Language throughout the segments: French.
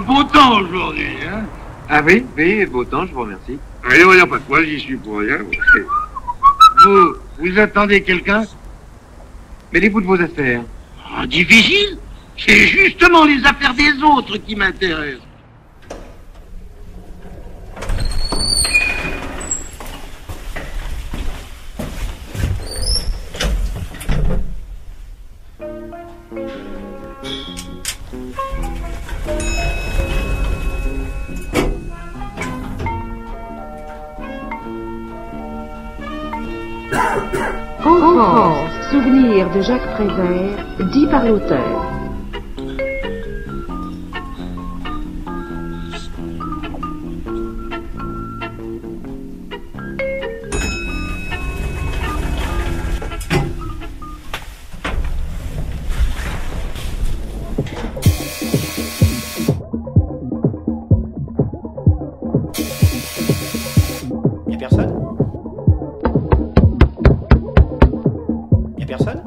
Beau temps aujourd'hui, hein? Ah oui, oui, beau temps, je vous remercie. Il n'y a pas de quoi, j'y suis pour rien. Vous attendez quelqu'un? Mêlez-vous de vos affaires. Ah, difficile? C'est justement les affaires des autres qui m'intéressent. Enfance, souvenir de Jacques Prévert, dit par l'auteur. Y'a personne? Y'a personne?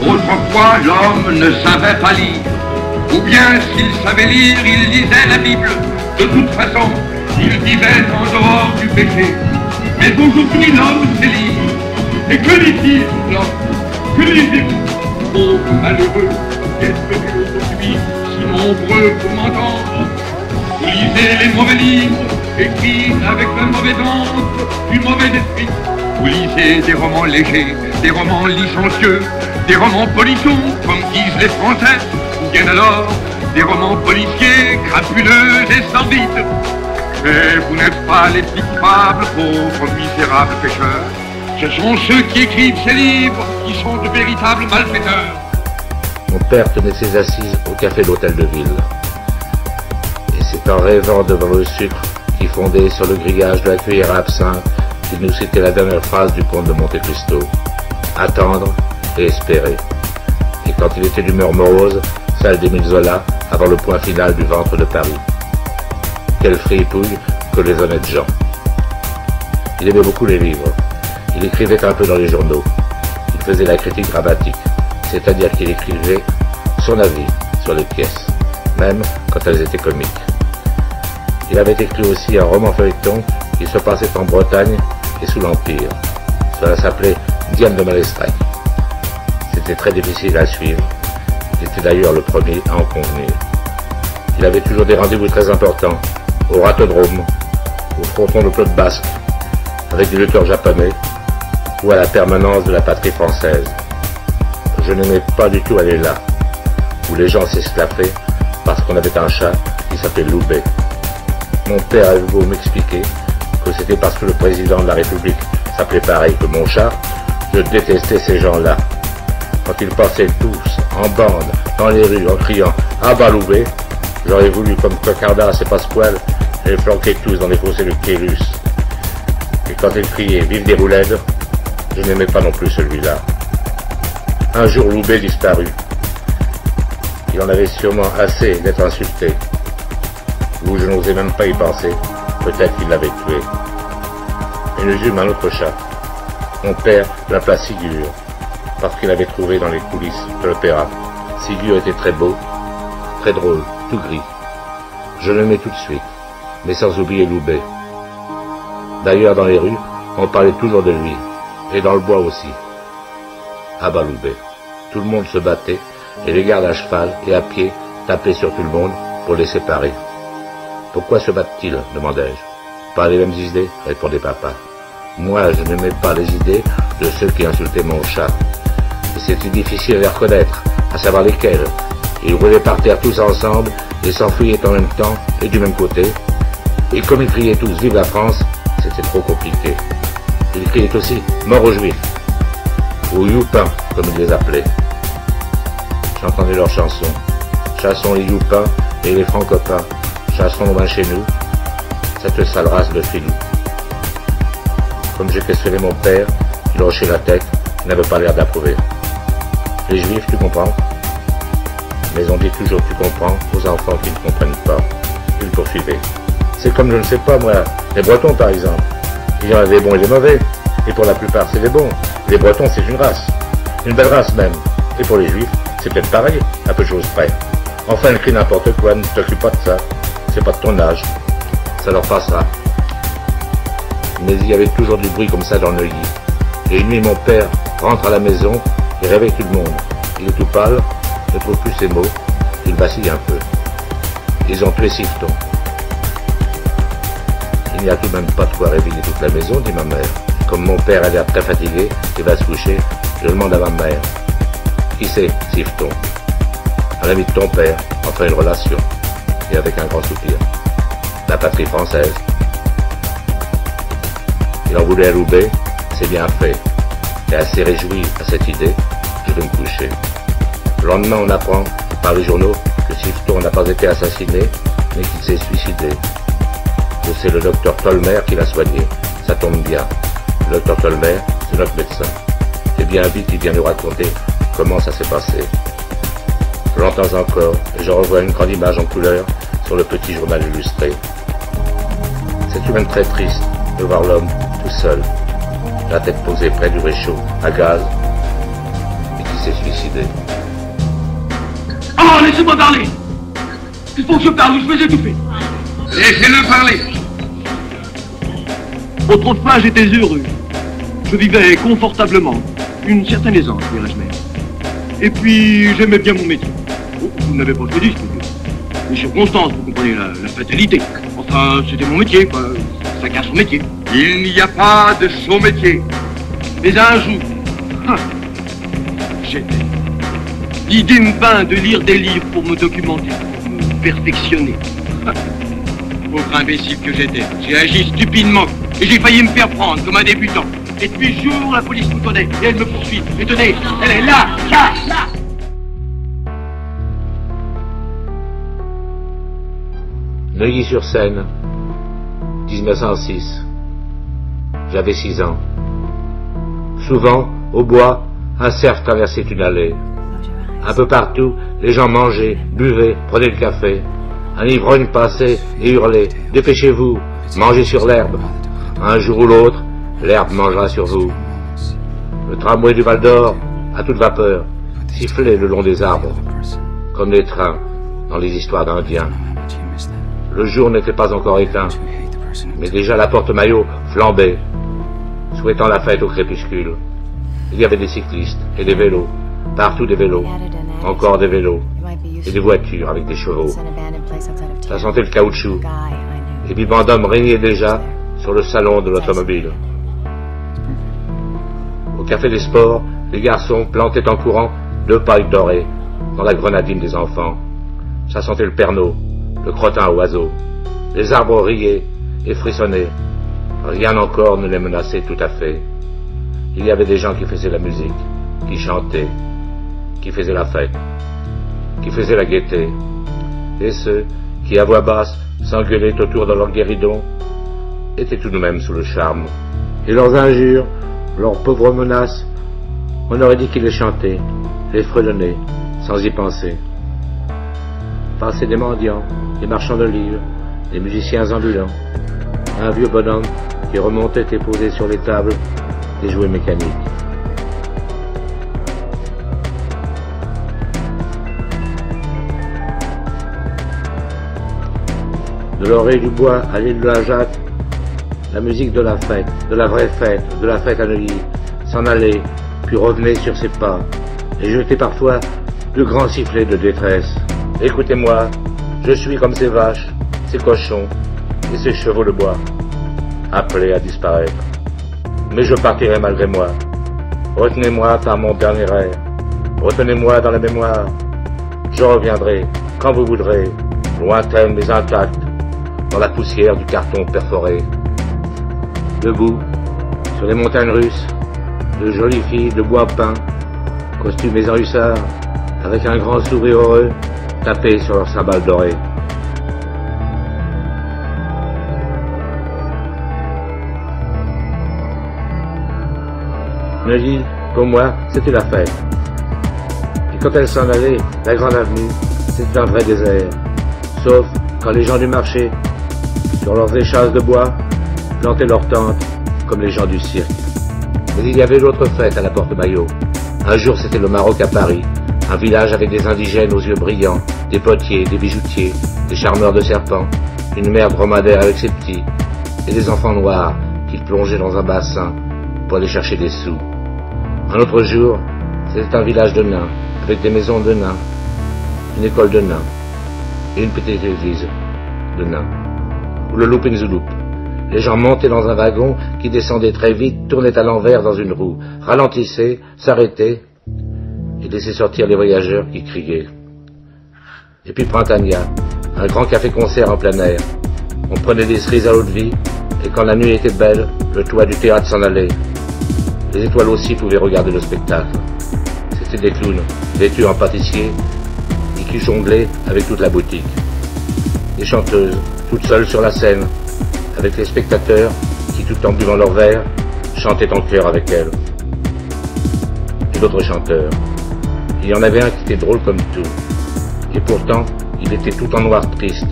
Autrefois, l'homme ne savait pas lire. Ou bien, s'il savait lire, il lisait la Bible. De toute façon, il vivait en dehors du péché. Mais aujourd'hui, l'homme sait lire. Et que dit-il, l'homme? Que lisez-vous? Pauvres malheureux, êtes-vous aujourd'hui si nombreux pour m'entendre? Vous lisez les mauvais livres, écrits avec un mauvais encre, du mauvais esprit. Vous lisez des romans légers, des romans licencieux, des romans polissons, comme disent les Français, ou bien alors des romans policiers, crapuleux et sordides. Mais vous n'êtes pas les petits coupables, pauvres misérables pécheurs. Ce sont ceux qui écrivent ces livres qui sont de véritables malfaiteurs. Mon père tenait ses assises au café de l'Hôtel de Ville. Et c'est en rêvant devant le sucre qui fondait sur le grillage de la cuillère à absinthe qu'il nous citait la dernière phrase du comte de Monte Cristo. Attendre et espérer. Et quand il était d'humeur morose, celle d'Émile Zola avant le point final du ventre de Paris. Quelle fripouille que les honnêtes gens. Il aimait beaucoup les livres. Il écrivait un peu dans les journaux. Il faisait la critique dramatique, c'est-à-dire qu'il écrivait son avis sur les pièces, même quand elles étaient comiques. Il avait écrit aussi un roman feuilleton qui se passait en Bretagne et sous l'Empire. Cela s'appelait Diane de Malestroit. C'était très difficile à suivre. Il était d'ailleurs le premier à en convenir. Il avait toujours des rendez-vous très importants, au Ratodrome, au fronton de Claude Basque, avec des lutteurs japonais, ou à la permanence de la patrie française. Je n'aimais pas du tout aller là, où les gens s'esclaffaient parce qu'on avait un chat qui s'appelait Loubet. Mon père avait beau m'expliquer que c'était parce que le président de la République s'appelait pareil que mon chat, je détestais ces gens-là. Quand ils passaient tous, en bande, dans les rues, en criant « Ah bah Loubet !» j'aurais voulu, comme Cocardas et Pasquale, les flanquer tous dans les fossés de Kélus. Et quand ils criaient « Vive des roulades !» je n'aimais pas non plus celui-là. Un jour, Loubet disparut. Il en avait sûrement assez d'être insulté. Ou je n'osais même pas y penser. Peut-être qu'il l'avait tué. Et nous eûmes un autre chat. Mon père l'appela Sigur, parce qu'il avait trouvé dans les coulisses de l'opéra. Sigur était très beau, très drôle, tout gris. Je l'aimais tout de suite, mais sans oublier Loubet. D'ailleurs, dans les rues, on parlait toujours de lui, et dans le bois aussi. à bas Loubet. Tout le monde se battait, et les gardes à cheval et à pied tapaient sur tout le monde pour les séparer. Pourquoi se battent-ils, demandai-je. Pas les mêmes idées, répondait papa. Moi, je n'aimais pas les idées de ceux qui insultaient mon chat. Et c'était difficile à les reconnaître, à savoir lesquels. Ils roulaient par terre tous ensemble et s'enfuyaient en même temps et du même côté. Et comme ils criaient tous « Vive la France », c'était trop compliqué. Ils criaient aussi « Mort aux Juifs » ou « Youpin », comme ils les appelaient. J'entendais leurs chansons. Chassons les Youpins et les francs-copains. Chassons loin chez nous, cette sale race de filous. Comme j'ai questionné mon père, il hochait la tête, il n'avait pas l'air d'approuver. Les Juifs, tu comprends? Mais on dit toujours tu comprends aux enfants qui ne comprennent pas. Il poursuivait. C'est comme je ne sais pas moi, les Bretons par exemple. Il y en a des bons et des mauvais, et pour la plupart c'est des bons. Les Bretons c'est une race, une belle race même. Et pour les Juifs, c'est peut-être pareil, à peu de choses près. Enfin, elle crie n'importe quoi, ne t'occupe pas de ça. C'est pas de ton âge, ça leur passera. Mais il y avait toujours du bruit comme ça dans le lit. Et une nuit, mon père rentre à la maison et réveille tout le monde. Il est tout pâle, ne trouve plus ses mots, il vacille un peu. Ils ont tué Siffton. Il n'y a tout de même pas de quoi réveiller toute la maison, dit ma mère. Comme mon père a l'air très fatigué et va se coucher, je demande à ma mère. Qui c'est, Siffton? Un ami de ton père, enfin une relation. Et avec un grand soupir. La patrie française. Il en voulait à Loubet, c'est bien fait. Et assez réjoui à cette idée, je vais me coucher. Le lendemain, on apprend par les journaux que Siffton n'a pas été assassiné, mais qu'il s'est suicidé. Que c'est le docteur Tolmer qui l'a soigné. Ça tombe bien. Le docteur Tolmer, c'est notre médecin. Et bien vite, il vient nous raconter comment ça s'est passé. Je l'entends encore et je revois une grande image en couleur sur le petit journal illustré. C'est tout de même très triste de voir l'homme tout seul, la tête posée près du réchaud à gaz, et qui s'est suicidé. Oh, laissez-moi parler! Il faut que je parle ou je vais étouffer. Laissez-le parler. Autrefois, j'étais heureux. Je vivais confortablement. Une certaine aisance, dirais-je même. Et puis, j'aimais bien mon métier. Oh, vous n'avez pas choisi ce métier. Les circonstances, vous comprenez, la fatalité. Enfin, c'était mon métier, quoi. Chacun son métier. Il n'y a pas de son métier. Mais un jour, j'étais. L'idée me vint de lire des livres pour me documenter, pour me perfectionner. Pauvre imbécile que j'étais, j'ai agi stupidement et j'ai failli me faire prendre comme un débutant. Et depuis ce jour, la police me connaît et elle me poursuit. Et tenez, elle est là, là, là. Neuilly-sur-Seine, 1906. J'avais 6 ans. Souvent, au bois, un cerf traversait une allée. Un peu partout, les gens mangeaient, buvaient, prenaient le café. Un ivrogne passait et hurlait « Dépêchez-vous, mangez sur l'herbe. Un jour ou l'autre, l'herbe mangera sur vous. » Le tramway du Val-d'Or, à toute vapeur, sifflait le long des arbres, comme les trains dans les histoires d'Indiens. Le jour n'était pas encore éteint, mais déjà la porte-maillot flambait, souhaitant la fête au crépuscule. Il y avait des cyclistes et des vélos, partout des vélos, encore des vélos, et des voitures avec des chevaux. Ça sentait le caoutchouc, et puis Vendôme régnait déjà sur le salon de l'automobile. Au café des sports, les garçons plantaient en courant 2 pailles dorées dans la grenadine des enfants. Ça sentait le Pernod, le crottin à oiseaux. Les arbres riaient et frissonnaient. Rien encore ne les menaçait tout à fait. Il y avait des gens qui faisaient la musique, qui chantaient, qui faisaient la fête, qui faisaient la gaieté. Et ceux qui, à voix basse, s'engueulaient autour de leur guéridon, étaient tout de même sous le charme. Et leurs injures, leurs pauvres menaces, on aurait dit qu'ils les chantaient, les fredonnaient, sans y penser. Passaient des mendiants, des marchands de livres, des musiciens ambulants, un vieux bonhomme qui remontait et posait sur les tables des jouets mécaniques. De l'oreille du bois à l'île de la Jatte, la musique de la fête, de la vraie fête, de la fête à Neuilly, s'en allait puis revenait sur ses pas, et jetait parfois de grands sifflets de détresse. Écoutez-moi, je suis comme ces vaches, ces cochons et ces chevaux de bois, appelés à disparaître. Mais je partirai malgré moi. Retenez-moi par mon dernier rêve. Retenez-moi dans la mémoire. Je reviendrai, quand vous voudrez, lointaine mais intacte, dans la poussière du carton perforé. Debout, sur les montagnes russes, de jolies filles de bois peint, costumées en hussard, avec un grand sourire heureux, tapées sur leurs cymbales dorées. Me dit, pour moi, c'était la fête. Et quand elle s'en allait, la grande avenue, c'était un vrai désert. Sauf quand les gens du marché, sur leurs échasses de bois, plantaient leurs tentes, comme les gens du cirque. Mais il y avait l'autre fête à la Porte-Maillot. Un jour, c'était le Maroc à Paris, un village avec des indigènes aux yeux brillants, des potiers, des bijoutiers, des charmeurs de serpents, une mère dromadaire avec ses petits, et des enfants noirs qui plongeaient dans un bassin pour aller chercher des sous. Un autre jour, c'était un village de nains, avec des maisons de nains, une école de nains, et une petite église de nains, ou le Loupinzouloup. Les gens montaient dans un wagon qui descendait très vite, tournait à l'envers dans une roue, ralentissaient, s'arrêtaient, et laissaient sortir les voyageurs qui criaient. Et puis Printania, un grand café-concert en plein air. On prenait des cerises à eau de vie, et quand la nuit était belle, le toit du théâtre s'en allait. Les étoiles aussi pouvaient regarder le spectacle. C'était des clowns, vêtus en pâtissier, et qui jonglaient avec toute la boutique. Des chanteuses, toutes seules sur la scène, avec les spectateurs qui, tout en buvant leur verre, chantaient en chœur avec elles. Et d'autres chanteurs. Il y en avait un qui était drôle comme tout. Et pourtant, il était tout en noir triste,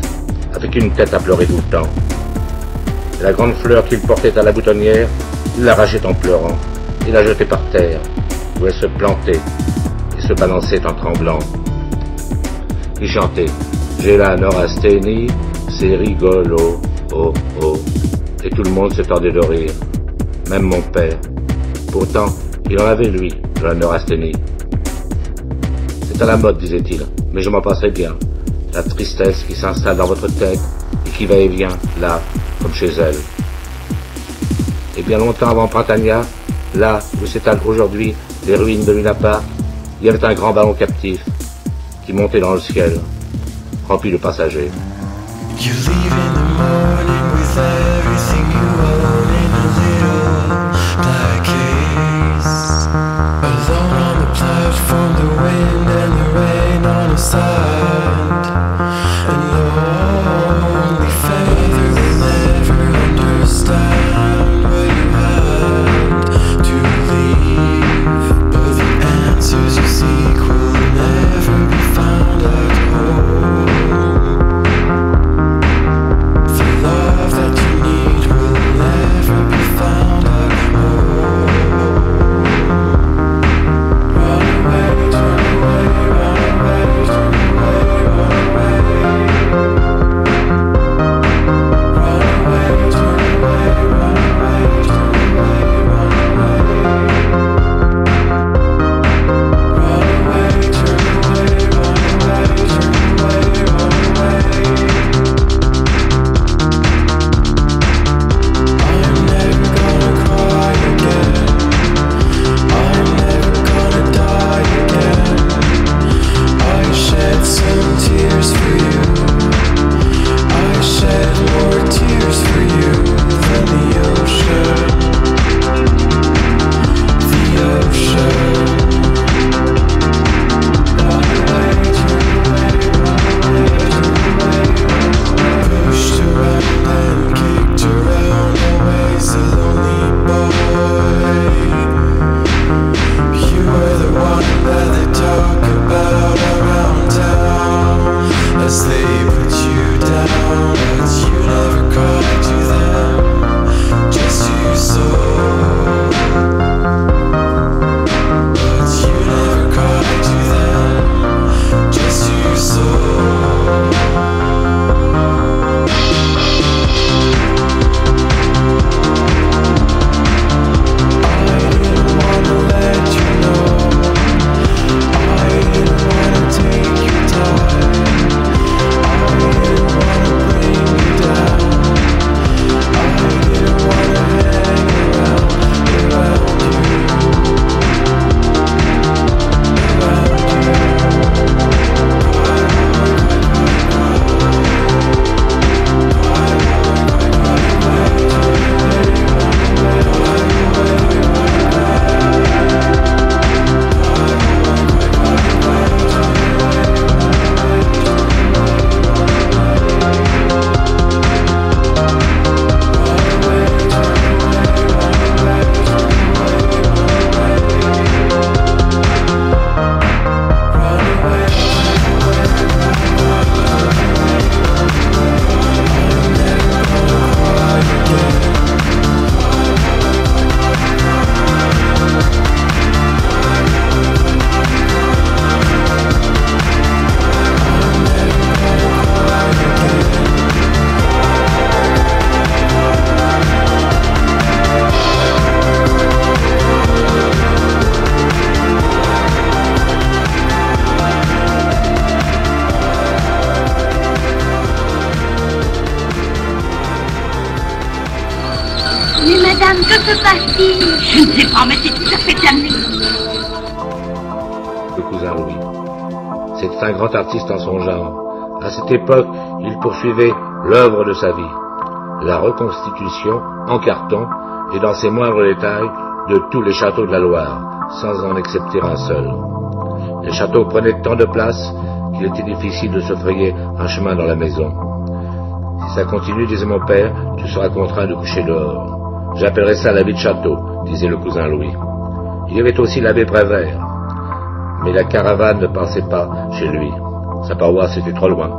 avec une tête à pleurer tout le temps. Et la grande fleur qu'il portait à la boutonnière, il l'arrachait en pleurant, et la jetait par terre, où elle se plantait et se balançait en tremblant. Il chantait « J'ai la neurasthénie, c'est rigolo, oh oh », et tout le monde se tordait de rire, même mon père. Pourtant, il en avait lui, de la neurasthénie. C'est à la mode, disait-il, mais je m'en passerai bien. La tristesse qui s'installe dans votre tête et qui va et vient, là, comme chez elle. Et bien longtemps avant Printania, là où s'étalent aujourd'hui les ruines de Lunapar, il y avait un grand ballon captif qui montait dans le ciel, rempli de passagers. You leave in the morning with everything you own in a little black case. Alone on the platform, the wind and the rain on a side. And lonely feather will never understand what you had to leave. But the answers you seek will never be found at home. Run away, run away, run away. Je ne sais pas, mais c'est tout à fait de la nuit. Le cousin Louis. C'est un grand artiste en son genre. À cette époque, il poursuivait l'œuvre de sa vie, la reconstitution en carton et dans ses moindres détails de tous les châteaux de la Loire, sans en excepter un seul. Les châteaux prenaient tant de place qu'il était difficile de se frayer un chemin dans la maison. Si ça continue, disait mon père, tu seras contraint de coucher dehors. J'appellerais ça la vie de château, disait le cousin Louis. Il y avait aussi l'abbé Prévert. Mais la caravane ne passait pas chez lui. Sa paroisse était trop loin.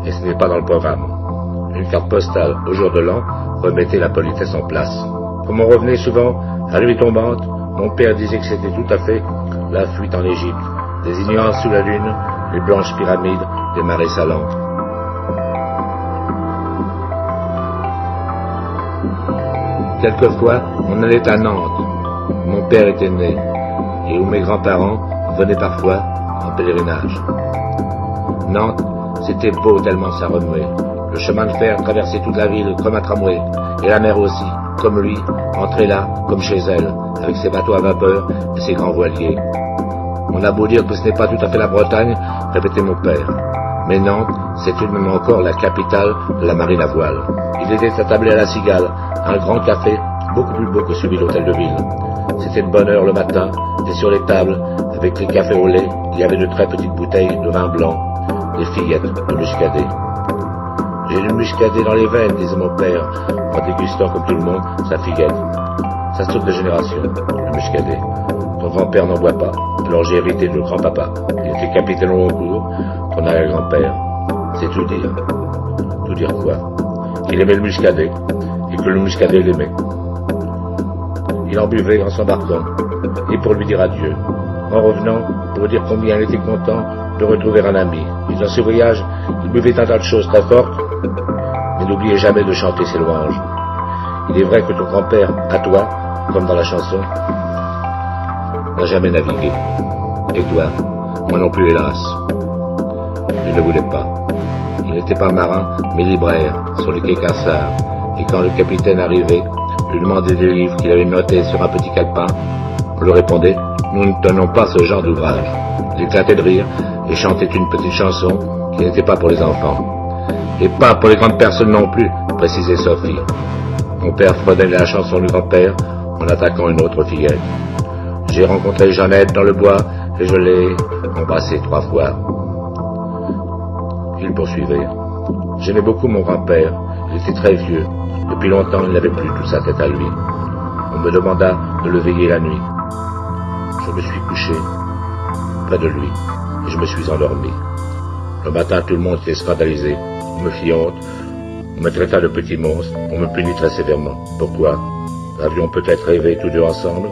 Et ce n'était pas dans le programme. Une carte postale au jour de l'an remettait la politesse en place. Comme on revenait souvent à nuit tombante, mon père disait que c'était tout à fait la fuite en Égypte, désignant sous la lune les blanches pyramides des marais salants. Quelquefois, on allait à Nantes, où mon père était né, et où mes grands-parents venaient parfois en pèlerinage. Nantes, c'était beau tellement ça remuait. Le chemin de fer traversait toute la ville comme un tramway, et la mer aussi, comme lui, entrait là, comme chez elle, avec ses bateaux à vapeur et ses grands voiliers. On a beau dire que ce n'est pas tout à fait la Bretagne, répétait mon père, mais Nantes, c'est tout de même encore la capitale de la marine à voile. Il était attablé à la Cigale, un grand café, beaucoup plus beau que celui de l'hôtel de ville. C'était de bonne heure le matin, et sur les tables, avec les cafés au lait, il y avait de très petites bouteilles de vin blanc, des fillettes de muscadet. J'ai du muscadet dans les veines, disait mon père, en dégustant comme tout le monde sa fillette. Ça saute de génération, le muscadet. Ton grand-père n'en boit pas, alors j'ai hérité de grand-papa. Il était capitaine au Honcourt, ton arrière-grand-père. C'est tout dire. Tout dire quoi? Qu'il aimait le muscadet, et que le muscadet l'aimait. Il en buvait en s'embarquant, et pour lui dire adieu. En revenant, pour dire combien il était content de retrouver un ami. Et dans ce voyage, il buvait un tas de choses très fortes, mais n'oubliez jamais de chanter ses louanges. Il est vrai que ton grand-père, à toi, comme dans la chanson, n'a jamais navigué. Et toi, moi non plus, hélas. Il ne voulait pas. Il n'était pas marin, mais libraire, sur le quai Cassard. Et quand le capitaine arrivait, lui demandait des livres qu'il avait notés sur un petit calepin, on lui répondait, nous ne tenons pas ce genre d'ouvrage. Il éclatait de rire et chantait une petite chanson qui n'était pas pour les enfants. Et pas pour les grandes personnes non plus, précisait Sophie. Mon père fredonnait la chanson du grand-père en attaquant une autre fillette. J'ai rencontré Jeannette dans le bois et je l'ai embrassée 3 fois. Il poursuivait. J'aimais beaucoup mon grand-père. Il était très vieux. Depuis longtemps, il n'avait plus toute sa tête à lui. On me demanda de le veiller la nuit. Je me suis couché près de lui et je me suis endormi. Le matin, tout le monde était scandalisé. On me fit honte. On me traita de petit monstre. On me punit très sévèrement. Pourquoi? Avions peut-être rêvé tous deux ensemble?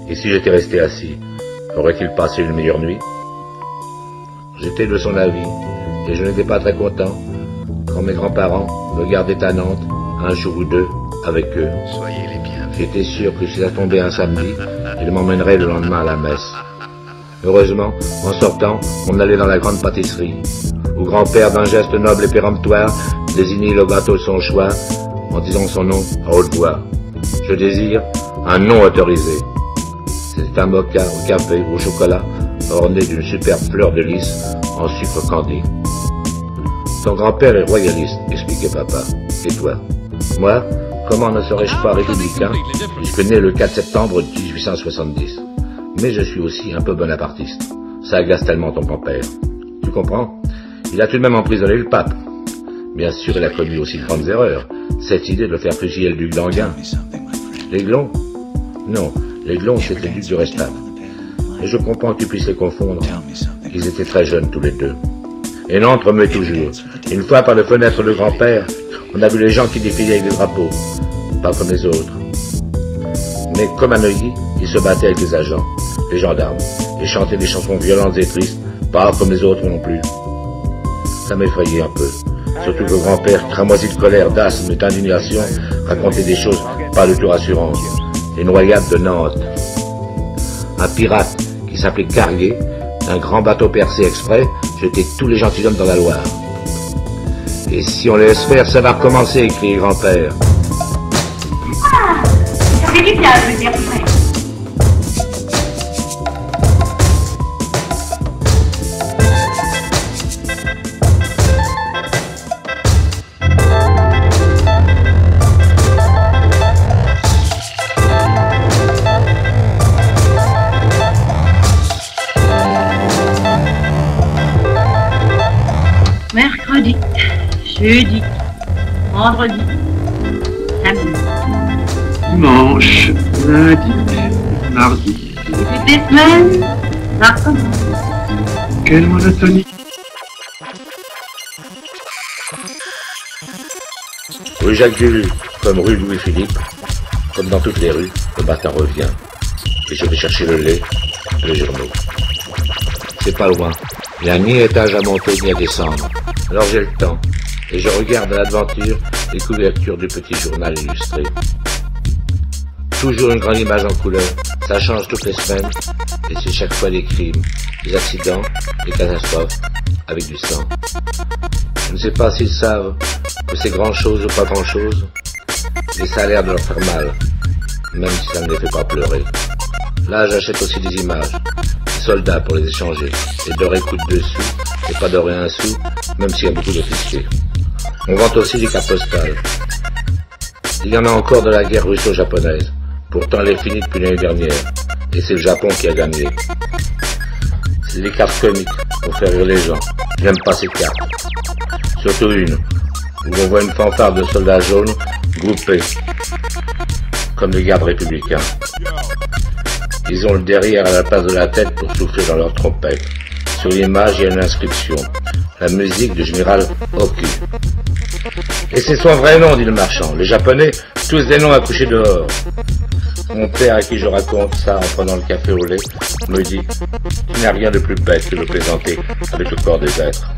Et si j'étais resté assis, aurait-il passé une meilleure nuit? J'étais de son avis, et je n'étais pas très content quand mes grands-parents me gardaient à Nantes un jour ou deux avec eux. Soyez les bienvenus. J'étais sûr que si ça tombait un samedi, ils m'emmèneraient le lendemain à la messe. Heureusement, en sortant, on allait dans la grande pâtisserie, où grand-père, d'un geste noble et péremptoire, désignait le gâteau de son choix en disant son nom à haute voix. Je désire un nom autorisé. C'était un mocha au café au chocolat, orné d'une superbe fleur de lys en sucre candi. Ton grand-père est royaliste, expliquait papa. Et toi? Moi, comment ne serais-je pas républicain, puisque né le 4 septembre 1870? Mais je suis aussi un peu bonapartiste. Ça agace tellement ton grand-père. Tu comprends? Il a tout de même emprisonné le pape. Bien sûr, il a commis aussi de grandes erreurs. Cette idée de faire fusiller le duc d'Enghien. L'Aiglon? Non, l'Aiglon, c'était le duc de Restav. Et je comprends que tu puisses les confondre. Ils étaient très jeunes tous les deux. Et Nantes remuait toujours. Une fois, par la fenêtre de grand-père, on a vu les gens qui défilaient avec des drapeaux. Pas comme les autres. Mais comme à Neuilly, ils se battaient avec les agents, les gendarmes, et chantaient des chansons violentes et tristes, pas comme les autres non plus. Ça m'effrayait un peu. Surtout que grand-père, cramoisi de colère, d'asthme et d'indignation, racontait des choses pas du tout rassurantes. Les noyades de Nantes. Un pirate qui s'appelait Carrier, d'un grand bateau percé exprès, jetait tous les gentilshommes dans la Loire. Et si on les laisse faire, ça va recommencer, criait grand-père. C'est du bien, je veux dire, frère. Mercredi, jeudi, vendredi, samedi. Dimanche, lundi, mardi. Et toutes les semaines, ça recommence. Quelle monotonie. Rue Jacques Dulu, comme rue Louis-Philippe, comme dans toutes les rues, le matin revient. Et je vais chercher le lait, les journaux. C'est pas loin. Il n'y a ni étage à monter ni à descendre. Alors j'ai le temps. Et je regarde à l'aventure les couvertures du petit journal illustré. Toujours une grande image en couleur. Ça change toutes les semaines. Et c'est chaque fois des crimes, des accidents, des catastrophes, avec du sang. Je ne sais pas s'ils savent que c'est grand-chose ou pas grand-chose. Mais ça a l'air de leur faire mal. Même si ça ne les fait pas pleurer. Là, j'achète aussi des images. Des soldats pour les échanger. Et dorés coûtent 2 sous. Et pas dorés 1 sou, même s'il y a beaucoup d'officiers. On vend aussi des cartes postales. Il y en a encore de la guerre russo-japonaise. Pourtant, elle est finie depuis l'année dernière. Et c'est le Japon qui a gagné. C'est des cartes comiques pour faire rire les gens. Je n'aime pas ces cartes. Surtout une, où on voit une fanfare de soldats jaunes groupés, comme les gardes républicains. Ils ont le derrière à la place de la tête pour souffler dans leur trompette. Sur l'image, il y a une inscription. La musique du général Oku. Et c'est son vrai nom, dit le marchand. Les Japonais, tous des noms accouchés dehors. Mon père, à qui je raconte ça en prenant le café au lait, me dit « Il n'y a rien de plus bête que de plaisanter avec le corps des êtres.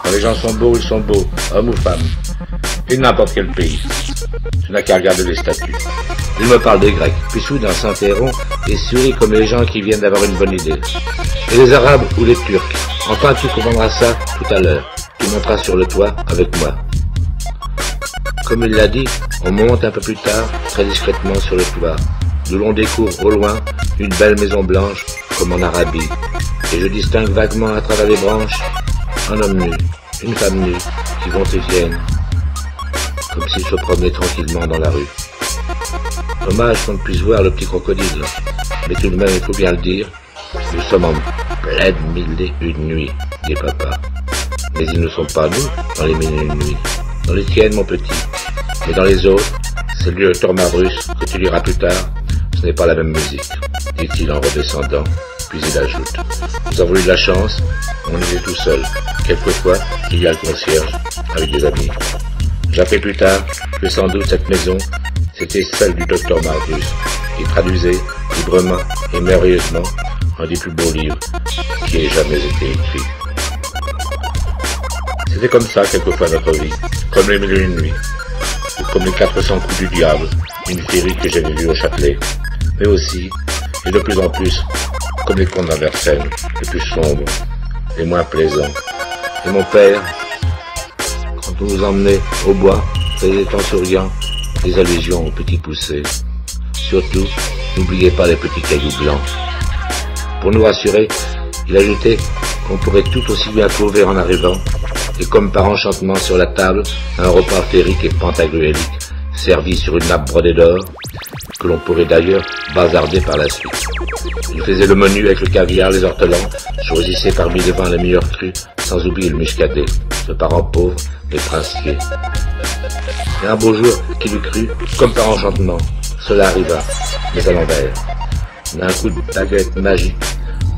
Quand les gens sont beaux, ils sont beaux, hommes ou femmes. Et de n'importe quel pays. Tu n'as qu'à regarder les statues. » Il me parle des Grecs, puis soudain s'interrompt et sourit comme les gens qui viennent d'avoir une bonne idée. Et les Arabes ou les Turcs. Enfin, tu comprendras ça tout à l'heure. Tu monteras sur le toit avec moi. Comme il l'a dit, on monte un peu plus tard, très discrètement sur le toit, d'où l'on découvre au loin une belle maison blanche, comme en Arabie. Et je distingue vaguement à travers les branches un homme nu, une femme nue, qui vont et viennent, comme s'ils se promenaient tranquillement dans la rue. Dommage qu'on ne puisse voir le petit crocodile, mais tout de même, il faut bien le dire, nous sommes en pleine 1001 nuit, dit papa. Mais ils ne sont pas nous dans les 1001 nuits. Dans les tiennes, mon petit. Mais dans les autres, c'est le docteur Marus que tu liras plus tard. Ce n'est pas la même musique, dit-il en redescendant. Puis il ajoute. Nous avons eu de la chance, on était tout seul. Quelquefois, il y a le concierge, avec des amis. J'appris plus tard que sans doute cette maison, c'était celle du docteur Marus, qui traduisait librement et merveilleusement un des plus beaux livres qui ait jamais été écrit. C'était comme ça quelquefois notre vie, comme les 1001 nuits, ou comme les 400 coups du diable, une série que j'avais vue au Châtelet, mais aussi, et de plus en plus, comme les contes d'Andersen, les plus sombres, les moins plaisants. Et mon père, quand on nous emmenait au bois, faisait en souriant des allusions aux petits poussés. Surtout, n'oubliez pas les petits cailloux blancs. Pour nous rassurer, il ajoutait qu'on pourrait tout aussi bien trouver en arrivant, et comme par enchantement sur la table, un repas férique et pantagruélique, servi sur une nappe brodée d'or, que l'on pourrait d'ailleurs bazarder par la suite. Il faisait le menu avec le caviar, les ortolans, choisissait parmi les vins les meilleurs crus, sans oublier le muscadet, ce parent pauvre des princiers. Et un beau jour, qu'il eût cru, comme par enchantement, cela arriva, mais à l'envers. D'un coup de baguette magique,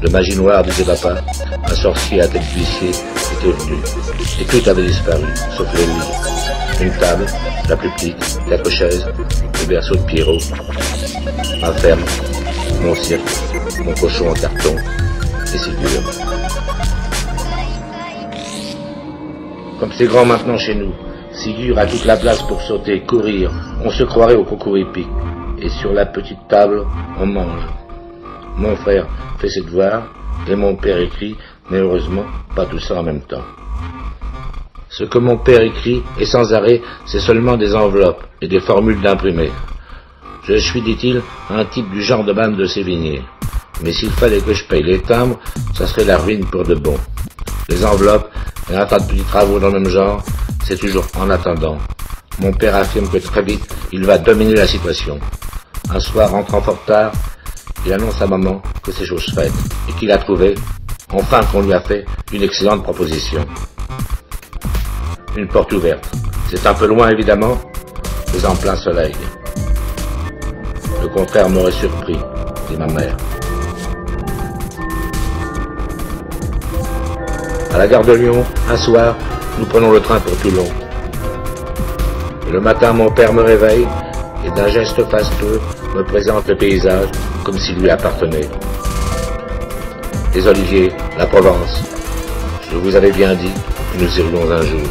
de magie noire, disait papa, un sorcier à tête d'huissier était venu, et tout avait disparu, sauf le lit. Une table, la plus petite, 4 chaises, le berceau de Pierrot, ma ferme, mon cirque, mon cochon en carton, et Ségur. Comme c'est grand maintenant chez nous, Ségur a toute la place pour sauter, courir, on se croirait au concours hippique, et sur la petite table, on mange. Mon frère fait ses devoirs, et mon père écrit, mais heureusement, pas tout ça en même temps. Ce que mon père écrit, et sans arrêt, c'est seulement des enveloppes et des formules d'imprimés. Je suis, dit-il, un type du genre de bande de Sévigné. Mais s'il fallait que je paye les timbres, ça serait la ruine pour de bon. Les enveloppes et un tas de petits travaux dans le même genre, c'est toujours en attendant. Mon père affirme que très vite, il va dominer la situation. Un soir, rentrant fort tard, il annonce à maman que c'est chose faite et qu'il a trouvé, enfin qu'on lui a fait, une excellente proposition. Une porte ouverte. C'est un peu loin, évidemment, mais en plein soleil. Le contraire m'aurait surpris, dit ma mère. À la gare de Lyon, un soir, nous prenons le train pour Toulon. Et le matin, mon père me réveille et d'un geste fastueux me présente le paysage comme s'il lui appartenait. Les oliviers, la Provence. Je vous avais bien dit que nous irions un jour.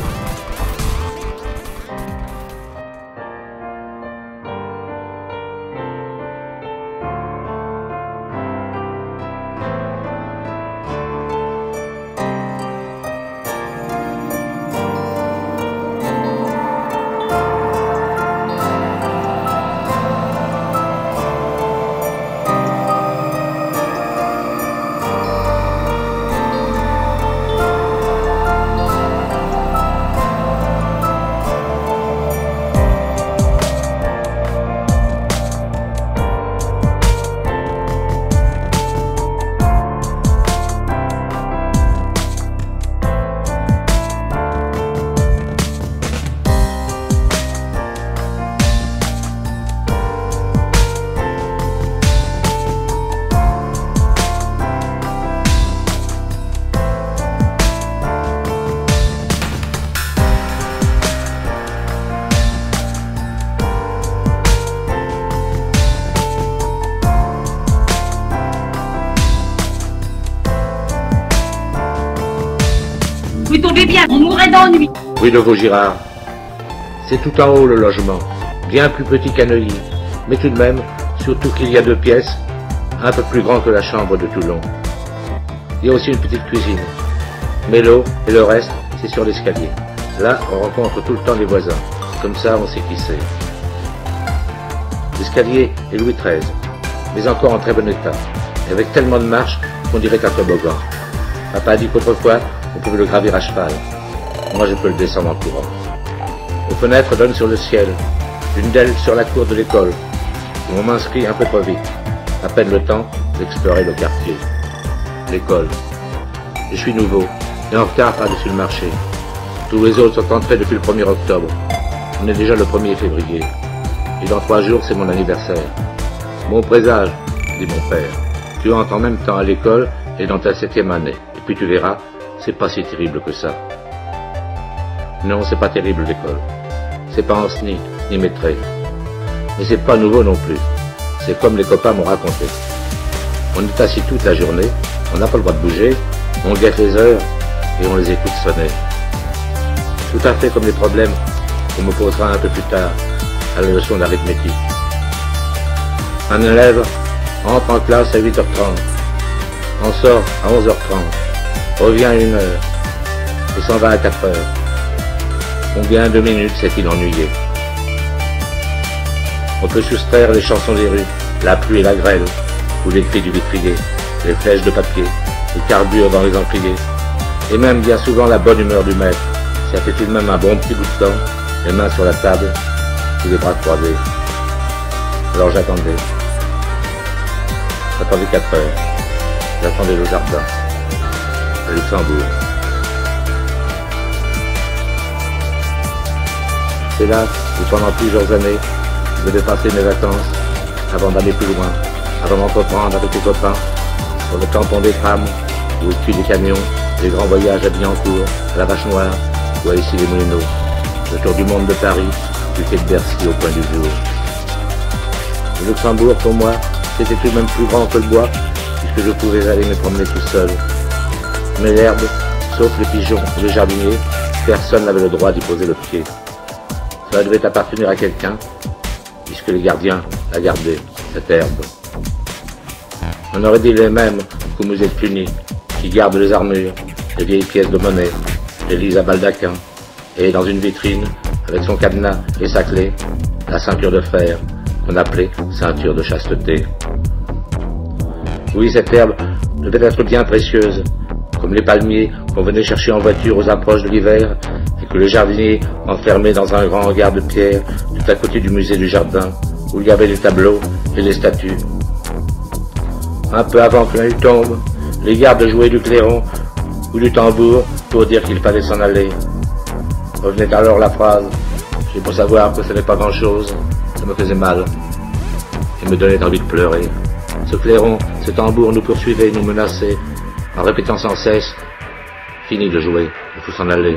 Vous tombez bien, on mourrait d'ennui. Rue de Vaugirard. C'est tout en haut le logement, bien plus petit qu'à Neuilly, mais tout de même, surtout qu'il y a 2 pièces, un peu plus grand que la chambre de Toulon. Il y a aussi une petite cuisine. Mais l'eau et le reste, c'est sur l'escalier. Là, on rencontre tout le temps les voisins. Comme ça, on sait qui c'est. L'escalier est Louis XIII, mais encore en très bon état, et avec tellement de marches qu'on dirait un toboggan. Papa a dit qu'autrefois, on pouvait le gravir à cheval. Moi, je peux le descendre en courant. Aux fenêtres donnent sur le ciel, une d'elles sur la cour de l'école, où on m'inscrit un peu trop vite. À peine le temps d'explorer le quartier. L'école. Je suis nouveau, et en retard par-dessus le marché. Tous les autres sont entrés depuis le 1er octobre. On est déjà le 1er février. Et dans 3 jours, c'est mon anniversaire. Bon présage, dit mon père. Tu entres en même temps à l'école et dans ta 7e année. Et puis tu verras, c'est pas si terrible que ça. Non, c'est pas terrible l'école. C'est pas Ancenis, ni Maîtré. Mais c'est pas nouveau non plus. C'est comme les copains m'ont raconté. On est assis toute la journée, on n'a pas le droit de bouger, on guette les heures et on les écoute sonner. Tout à fait comme les problèmes qu'on me posera un peu plus tard à la leçon d'arithmétique. Un élève entre en classe à 8h30, en sort à 11h30, revient à 1h et s'en va à 4h. Combien de minutes s'est-il ennuyé? On peut soustraire les chansons des rues, la pluie et la grêle, ou les cris du vitrier, les flèches de papier, les carbures dans les encriers, et même bien souvent la bonne humeur du maître, si a fait tout de même un bon petit bout de temps, les mains sur la table, ou les bras croisés. Alors j'attendais. J'attendais 4 heures. J'attendais le jardin, le Luxembourg. C'est là où pendant plusieurs années, je devais passer mes vacances avant d'aller plus loin, avant d'entreprendre avec les copains sur le tampon des trams ou au cul des camions, les grands voyages à Billancourt, à la Vache Noire ou à Issy-les-Moulineaux, le tour du monde de Paris, du quai de Bercy au point du jour. Le Luxembourg, pour moi, c'était tout de même plus grand que le bois, puisque je pouvais aller me promener tout seul. Mais l'herbe, sauf les pigeons et les jardiniers, personne n'avait le droit d'y poser le pied. Cela devait appartenir à quelqu'un, puisque les gardiens la gardaient, cette herbe. On aurait dit les mêmes qu'au musée de Cluny, qui gardent les armures, les vieilles pièces de monnaie, les lits à baldaquin, et dans une vitrine, avec son cadenas et sa clé, la ceinture de fer, qu'on appelait ceinture de chasteté. Oui, cette herbe devait être bien précieuse, comme les palmiers qu'on venait chercher en voiture aux approches de l'hiver, et que le jardinier enfermait dans un grand hangar de pierre tout à côté du musée du jardin, où il y avait des tableaux et des statues. Un peu avant que la nuit tombe, les gardes jouaient du clairon ou du tambour pour dire qu'il fallait s'en aller. Revenait alors la phrase « J'ai pour savoir que ce n'est pas grand-chose », ça me faisait mal et me donnait envie de pleurer. Ce clairon, ce tambour nous poursuivait, nous menaçait, en répétant sans cesse « Fini de jouer, il faut s'en aller ».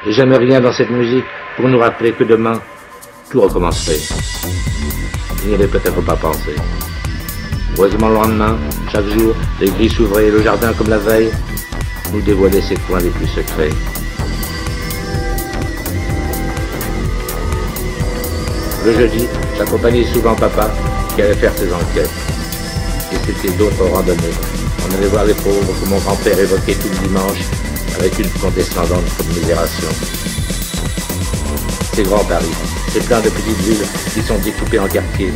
Et j'aimais rien dans cette musique pour nous rappeler que demain, tout recommencerait. Il n'y avait peut-être pas pensé. Heureusement le lendemain, chaque jour, les grilles s'ouvraient et le jardin, comme la veille, nous dévoilait ses coins les plus secrets. Le jeudi, j'accompagnais souvent papa qui allait faire ses enquêtes. Et c'était d'autres randonnées. On allait voir les pauvres que mon grand-père évoquait tout le dimanche avec une condescendante commisération. C'est grand Paris, c'est plein de petites villes qui sont découpées en quartiers,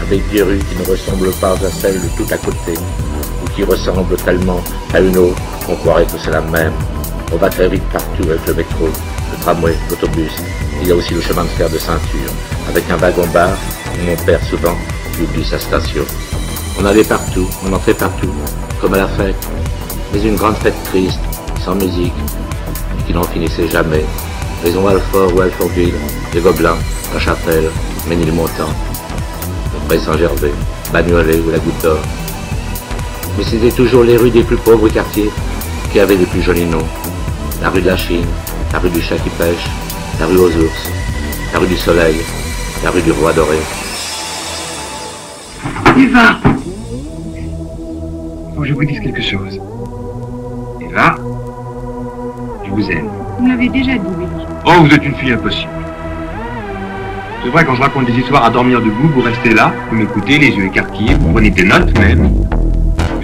avec des rues qui ne ressemblent pas à celles de tout à côté, ou qui ressemblent tellement à une autre qu'on croirait que c'est la même. On va très vite partout avec le métro, le tramway, l'autobus. Il y a aussi le chemin de fer de ceinture, avec un wagon-bar où mon père souvent oublie sa station. On allait partout, on entrait partout, comme à la fête, mais une grande fête triste, sans musique, et qui n'en finissait jamais. Maison Alfort ou Alfortville, les Gobelins, la Chapelle, Ménilmontant, le Pré Saint-Gervais, Bagnolet ou la Goutte d'Or. Mais c'était toujours les rues des plus pauvres quartiers qui avaient les plus jolis noms. La rue de la Chine, la rue du chat qui pêche, la rue aux ours, la rue du Soleil, la rue du Roi Doré. Eva! Faut que je vous dise quelque chose. Eva, je vous aime. Vous me l'avez déjà dit, oui. Oh, vous êtes une fille impossible. C'est vrai, quand je raconte des histoires à dormir debout, vous restez là, vous m'écoutez, les yeux écarquillés, vous prenez des notes même.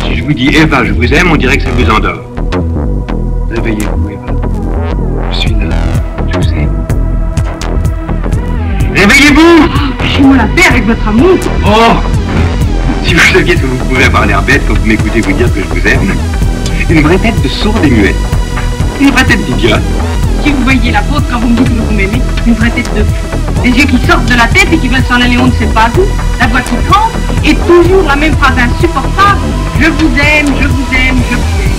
Si je vous dis Eva, je vous aime, on dirait que ça vous endort. Réveillez-vous, Eva. Je suis là, je vous aime. Réveillez-vous! Lâchez-moi la paix avec votre amour. Oh! Si vous saviez ce que vous pouvez avoir l'air bête quand vous m'écoutez vous dire que je vous aime. Une vraie tête de sourde et muette. Une vraie tête d'idiote. Si vous voyez la faute quand vous me dites que vous m'aimez, une vraie tête de fou. Les yeux qui sortent de la tête et qui veulent s'en aller on ne sait pas où. La voix qui tremble et toujours la même phrase insupportable. Je vous aime, je vous aime, je vous aime.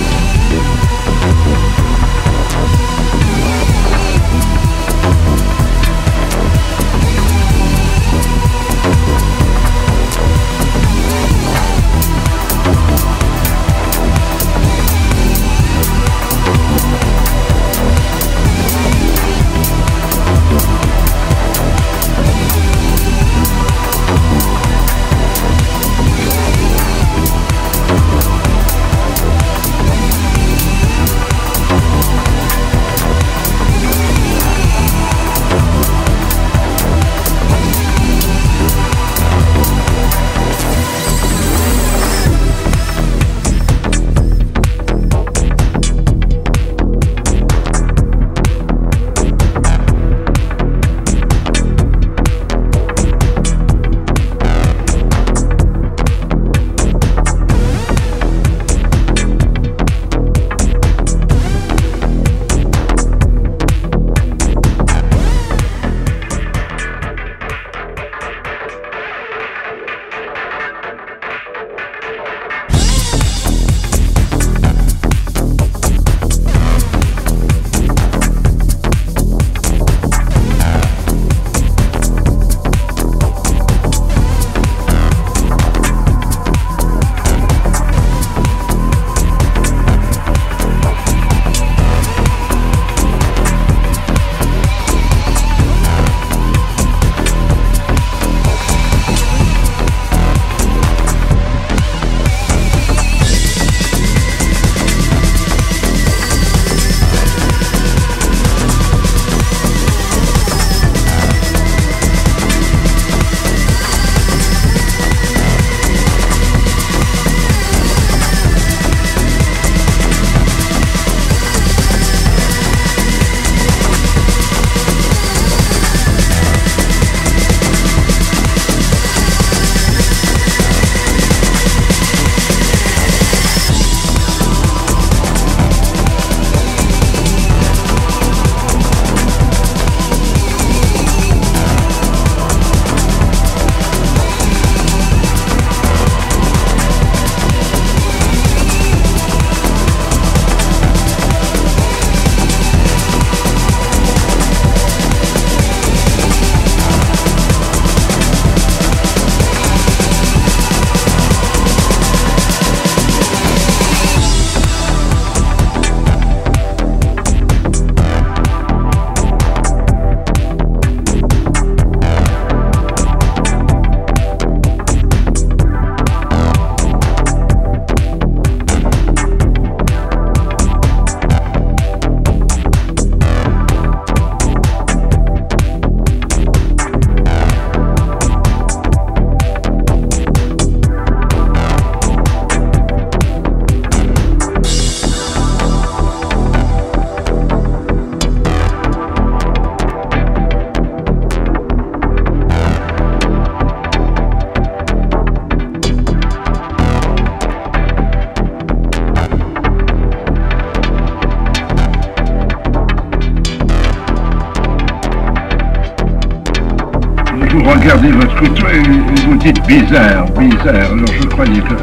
vous regardez votre couteau et vous dites bizarre, bizarre. Alors je croyais que...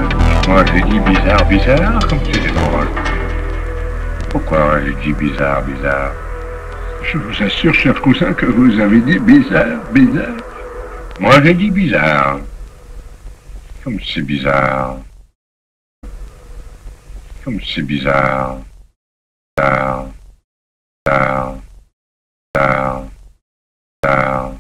Moi j'ai dit bizarre, bizarre, comme c'était drôle. Pourquoi j'ai dit bizarre, bizarre? Je vous assure, cher cousin, que vous avez dit bizarre, bizarre. Moi j'ai dit bizarre. Comme c'est bizarre. Comme c'est bizarre. Bizarre. Bizarre. Bizarre. Bizarre.